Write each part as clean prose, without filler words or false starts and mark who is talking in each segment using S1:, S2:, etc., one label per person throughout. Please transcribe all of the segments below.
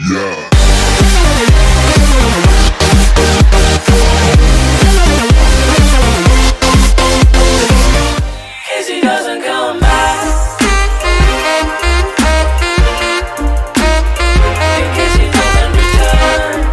S1: Yeah.
S2: He doesn't come back. In case he doesn't return.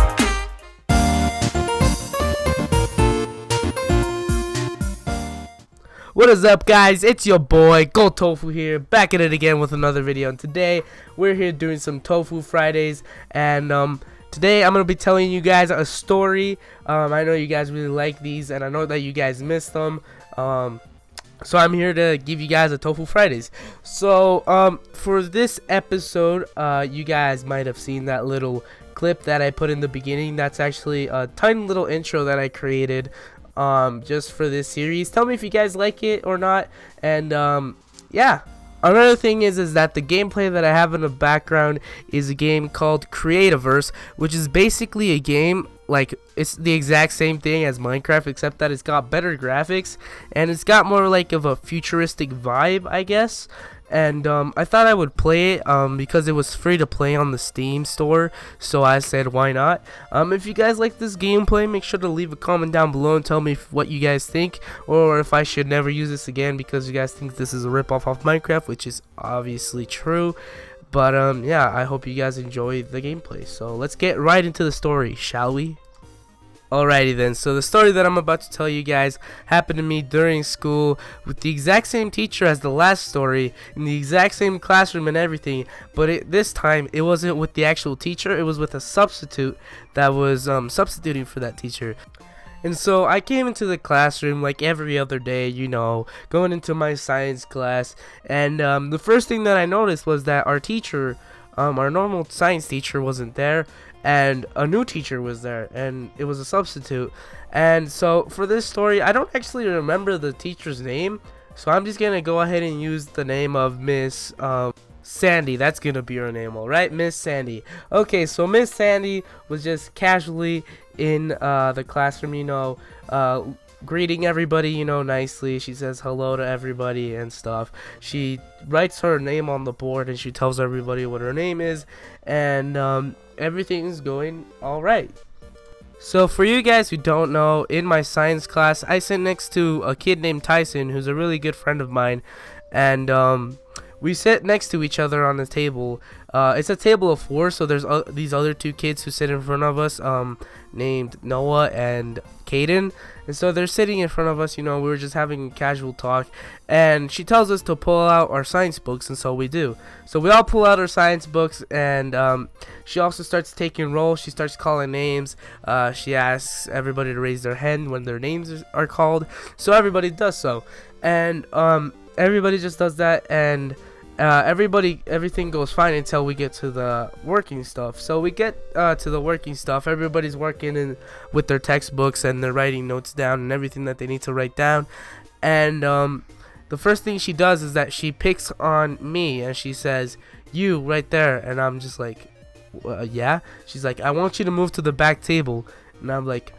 S3: What is up, guys? It's your boy Tofu here, back at it again with another video. And today we're here doing some Tofu Fridays, and today I'm gonna be telling you guys a story. I know you guys really like these, and I know that you guys miss them. So I'm here to give you guys a Tofu Fridays. So for this episode, you guys might have seen that little clip that I put in the beginning. That's actually a tiny little intro that I created just for this series. Tell me if you guys like it or not. And yeah, another thing is that the gameplay that I have in the background is a game called Creativerse, which is basically a game like it's the exact same thing as Minecraft, except that it's got better graphics and it's got more like of a futuristic vibe, I guess. And I thought I would play it because it was free to play on the Steam store, so I said why not. If you guys like this gameplay, make sure to leave a comment down below and tell me what you guys think, or if I should never use this again because you guys think this is a ripoff of Minecraft, which is obviously true. But yeah, I hope you guys enjoy the gameplay. So let's get right into the story, shall we? Alrighty then, so the story that I'm about to tell you guys happened to me during school with the exact same teacher as the last story, in the exact same classroom and everything, but this time it wasn't with the actual teacher, it was with a substitute that was substituting for that teacher. And so I came into the classroom like every other day, you know, going into my science class, and the first thing that I noticed was that our teacher, our normal science teacher, wasn't there, and a new teacher was there, and it was a substitute. And so for this story, I don't actually remember the teacher's name, so I'm just gonna go ahead and use the name of Miss Sandy. That's gonna be her name, alright? Miss Sandy. Okay, so Miss Sandy was just casually in the classroom, you know, greeting everybody, you know, nicely. She says hello to everybody and stuff. She writes her name on the board and she tells everybody what her name is, and everything's going all right. So for you guys who don't know, in my science class I sit next to a kid named Tyson, who's a really good friend of mine, and we sit next to each other on the table. It's a table of 4, so there's these other 2 kids who sit in front of us, named Noah and Caden. And so they're sitting in front of us, you know, we were just having a casual talk. And she tells us to pull out our science books, and so we do. So we all pull out our science books, and she also starts taking roll. She starts calling names. She asks everybody to raise their hand when their names are called. So everybody does so. And everybody just does that, and everything goes fine until we get to the working stuff. So we get to the working stuff. Everybody's working with their textbooks, and they're writing notes down and everything that they need to write down. And the first thing she does is that she picks on me, and she says, "You right there." And I'm just like, yeah. She's like, "I want you to move to the back table." And I'm like,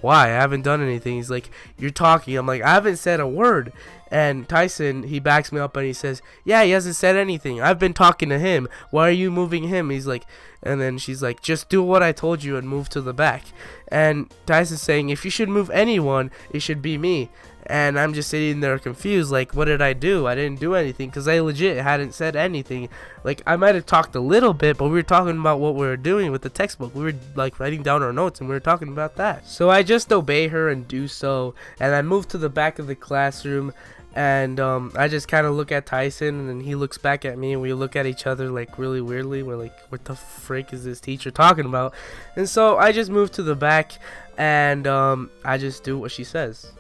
S3: "Why? I haven't done anything." He's like, "You're talking." I'm like, "I haven't said a word." And Tyson, he backs me up and he says, "Yeah, he hasn't said anything. I've been talking to him. Why are you moving him?" He's like, and then she's like, "Just do what I told you and move to the back." And Tyson's saying, "If you should move anyone, it should be me." And I'm just sitting there confused, like, what did I do? I didn't do anything, because I legit hadn't said anything. Like, I might have talked a little bit, but we were talking about what we were doing with the textbook. We were, like, writing down our notes, and we were talking about that. So I just obey her and do so, and I move to the back of the classroom, and I just kind of look at Tyson, and then he looks back at me, and we look at each other, like, really weirdly. We're like, what the frick is this teacher talking about? And so I just move to the back, and I just do what she says.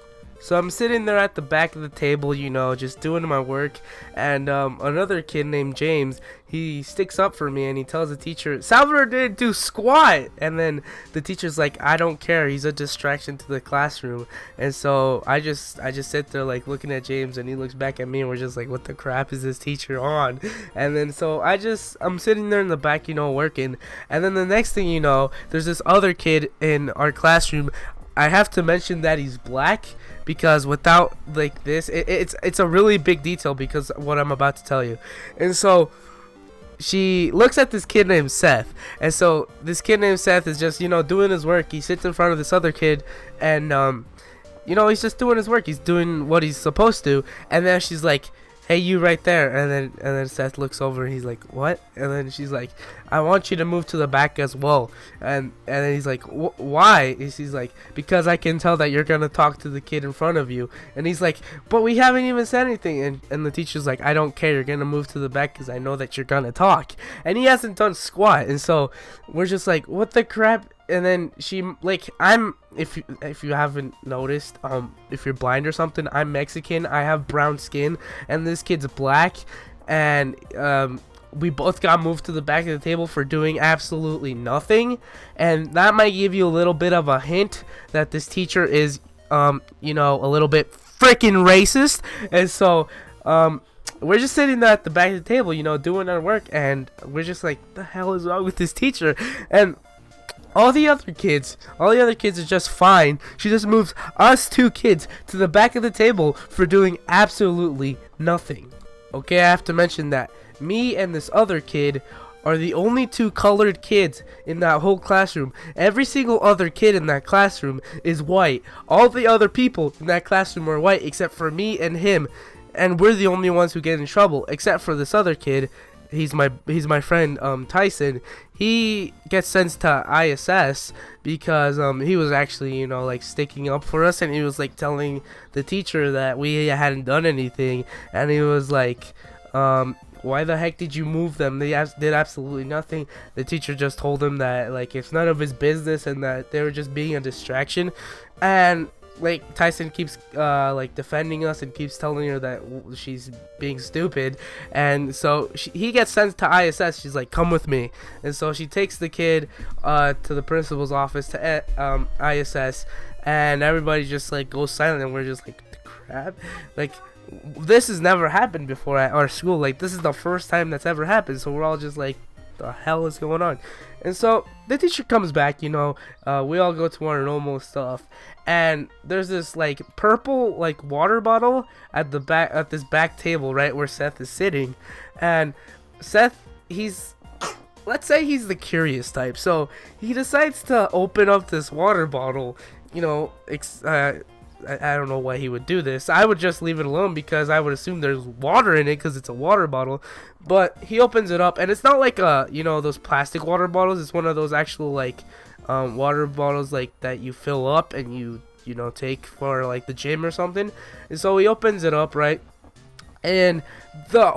S3: So I'm sitting there at the back of the table, you know, just doing my work, and another kid named James, he sticks up for me and he tells the teacher, "Salvador didn't do squat." And then the teacher's like, "I don't care, he's a distraction to the classroom." And so I just sit there like looking at James, and he looks back at me, and we're just like, what the crap is this teacher on? And then so I'm sitting there in the back, you know, working, and then the next thing you know, there's this other kid in our classroom. I have to mention that he's black, because without like this, it's a really big detail because of what I'm about to tell you. And so she looks at this kid named Seth, and so this kid named Seth is just, you know, doing his work. He sits in front of this other kid, and you know, he's just doing his work. He's doing what he's supposed to. And then she's like, "Hey, you right there." And then Seth looks over and he's like, "What?" And then she's like, "I want you to move to the back as well." And then he's like, "Why?" And she's like, "Because I can tell that you're gonna talk to the kid in front of you." And he's like, "But we haven't even said anything." And the teacher's like, "I don't care. You're gonna move to the back because I know that you're gonna talk." And he hasn't done squat. And so we're just like, "What the crap?" And then she, like, if you haven't noticed, if you're blind or something, I'm Mexican. I have brown skin, and this kid's black, and we both got moved to the back of the table for doing absolutely nothing. And that might give you a little bit of a hint that this teacher is, you know, a little bit freaking racist. And so we're just sitting there at the back of the table, you know, doing our work, and we're just like, the hell is wrong with this teacher? And all the other kids are just fine. She just moves us two kids to the back of the table for doing absolutely nothing. Okay, I have to mention that me and this other kid are the only two colored kids in that whole classroom. Every single other kid in that classroom is white. All the other people in that classroom are white except for me and him. And we're the only ones who get in trouble, except for this other kid. He's my friend Tyson. He gets sent to ISS because he was actually, you know, like, sticking up for us, and he was like telling the teacher that we hadn't done anything, and he was like, why the heck did you move them? They did absolutely nothing. The teacher just told him that, like, it's none of his business and that they were just being a distraction. And like, Tyson keeps like defending us and keeps telling her that she's being stupid, and so he gets sent to ISS. She's like, "Come with me," and so she takes the kid to the principal's office to ISS, and everybody just like goes silent, and we're just like, crap, like, this has never happened before at our school. Like, this is the first time that's ever happened, so we're all just like, the hell is going on? And so the teacher comes back, you know, we all go to our normal stuff, and there's this like purple like water bottle at the back, at this back table right where Seth is sitting. And Seth, let's say he's the curious type, so he decides to open up this water bottle, you know. I don't know why he would do this. I would just leave it alone because I would assume there's water in it because it's a water bottle. But he opens it up, and it's not like you know, those plastic water bottles. It's one of those actual like water bottles like that you fill up and you know, take for like the gym or something. And so he opens it up, right? And the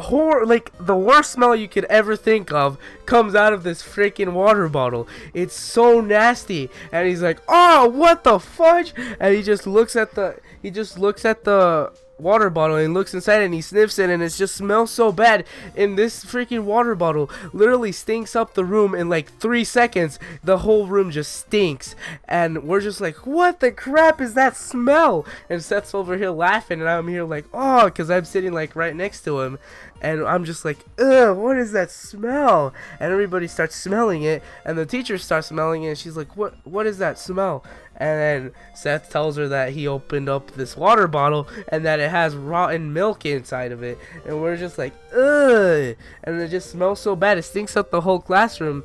S3: worst smell you could ever think of comes out of this freaking water bottle. It's so nasty. And he's like, "Oh, what the fudge?" And he just looks at the water bottle and looks inside and he sniffs it, and it just smells so bad. And this freaking water bottle literally stinks up the room in like 3 seconds. The whole room just stinks, and we're just like, what the crap is that smell? And Seth's over here laughing, and I'm here like, oh, because I'm sitting like right next to him, and I'm just like, ugh, what is that smell? And everybody starts smelling it, and the teacher starts smelling it, and she's like, what is that smell? And then Seth tells her that he opened up this water bottle and that it has rotten milk inside of it. And we're just like, ugh. And it just smells so bad. It stinks up the whole classroom.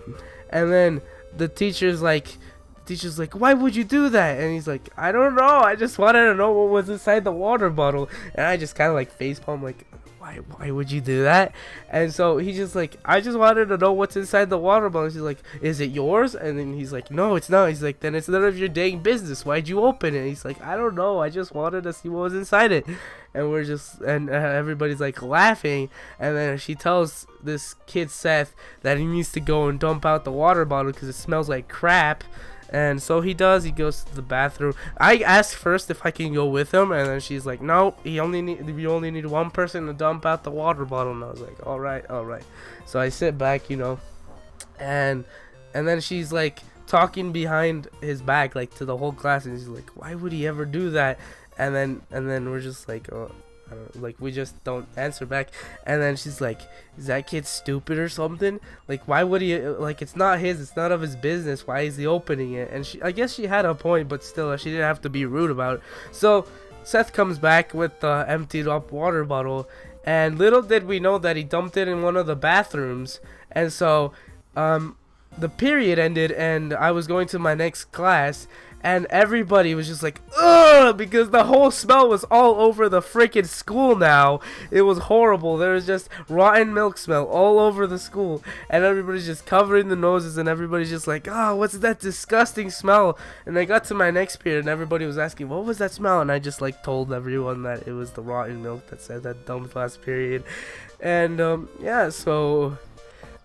S3: And then the teacher's like, why would you do that? And he's like, I don't know. I just wanted to know what was inside the water bottle. And I just kind of like facepalm, like, why would you do that? And so he's just like, I just wanted to know what's inside the water bottle. She's like, is it yours? And then he's like, no, it's not. He's like, then it's none of your dang business. Why'd you open it? And he's like, I don't know. I just wanted to see what was inside it. And we're just, and everybody's like laughing. And then she tells this kid Seth that he needs to go and dump out the water bottle because it smells like crap. And so he does. He goes to the bathroom. I asked first if I can go with him, and then she's like, no, we only need one person to dump out the water bottle. And I was like, all right. So I sit back, you know, and then she's like talking behind his back, like, to the whole class, and she's like, why would he ever do that? And then we're just like, oh, I don't, like, we just don't answer back. And then she's like, is that kid stupid or something? Like, why would he, like, it's not his, it's not of his business, why is he opening it? And I guess she had a point, but still, she didn't have to be rude about it. So Seth comes back with the emptied up water bottle, and little did we know that he dumped it in one of the bathrooms. And so the period ended and I was going to my next class, and everybody was just like, ugh, because the whole smell was all over the freaking school now. It was horrible. There was just rotten milk smell all over the school, and everybody's just covering the noses, and everybody's just like, oh, what's that disgusting smell? And I got to my next period, and everybody was asking, what was that smell? And I just like told everyone that it was the rotten milk that said that dumb last period. And yeah, so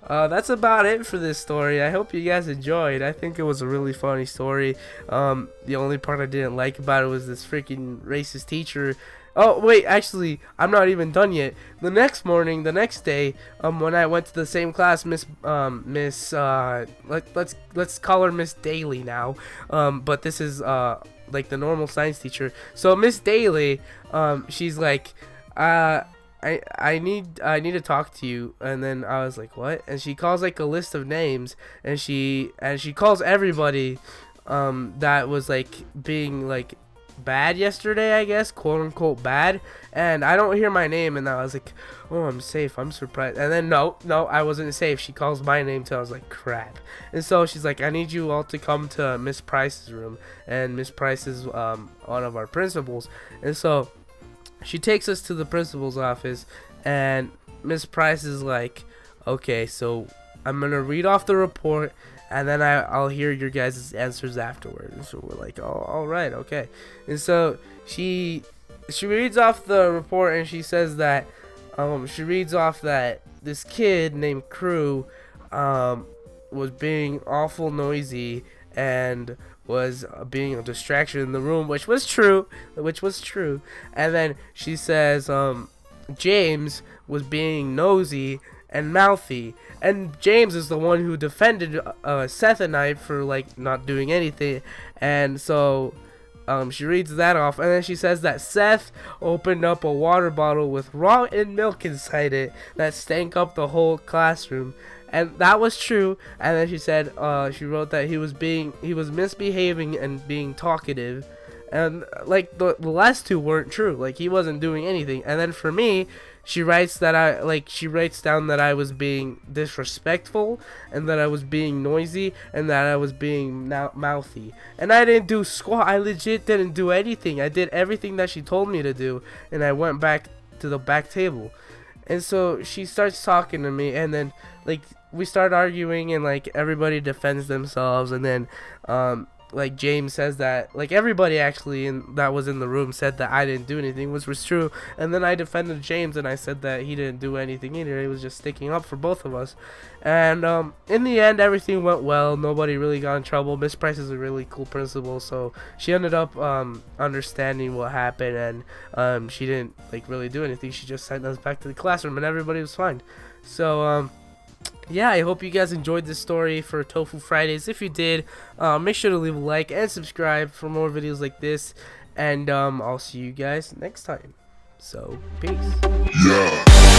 S3: that's about it for this story. I hope you guys enjoyed. I think it was a really funny story. The only part I didn't like about it was this freaking racist teacher. Oh wait, actually, I'm not even done yet. The next day, when I went to the same class, let's call her Miss Daly now. But this is like the normal science teacher. So Miss Daly, she's like, I need to talk to you. And then I was like, what? And she calls like a list of names, and she calls everybody that was like being like bad yesterday, I guess, quote unquote bad. And I don't hear my name, and I was like, oh, I'm safe, I'm surprised. And then no, I wasn't safe. She calls my name too. I was like, crap. And so she's like, I need you all to come to Miss Price's room, and Miss Price is one of our principals. And so she takes us to the principal's office, and Miss Price is like, okay, so I'm gonna read off the report, and then I'll hear your guys' answers afterward. And so we're like, oh, all right, okay. And so she reads off the report, and she says that she reads off that this kid named Crew was being awful noisy and was being a distraction in the room, which was true. And then she says James was being nosy and mouthy, and James is the one who defended Seth and I for like not doing anything. And so she reads that off, and then she says that Seth opened up a water bottle with rotten milk inside it that stank up the whole classroom. And that was true. And then she said she wrote that he was misbehaving and being talkative, and like the last two weren't true. Like, he wasn't doing anything. And then for me, she writes down that I was being disrespectful, and that I was being noisy, and that I was being mouthy. And I didn't do squat. I legit didn't do anything. I did everything that she told me to do, and I went back to the back table. And so she starts talking to me, and then like we start arguing, and like everybody defends themselves. And then like James says that, like, everybody actually that was in the room said that I didn't do anything, which was true. And then I defended James, and I said that he didn't do anything either. He was just sticking up for both of us. And in the end, everything went well. Nobody really got in trouble. Miss Price is a really cool principal, so she ended up understanding what happened, and she didn't like really do anything. She just sent us back to the classroom, and everybody was fine. So yeah, I hope you guys enjoyed this story for Tofu Fridays. If you did, make sure to leave a like and subscribe for more videos like this. And I'll see you guys next time. So, peace.
S1: Yeah.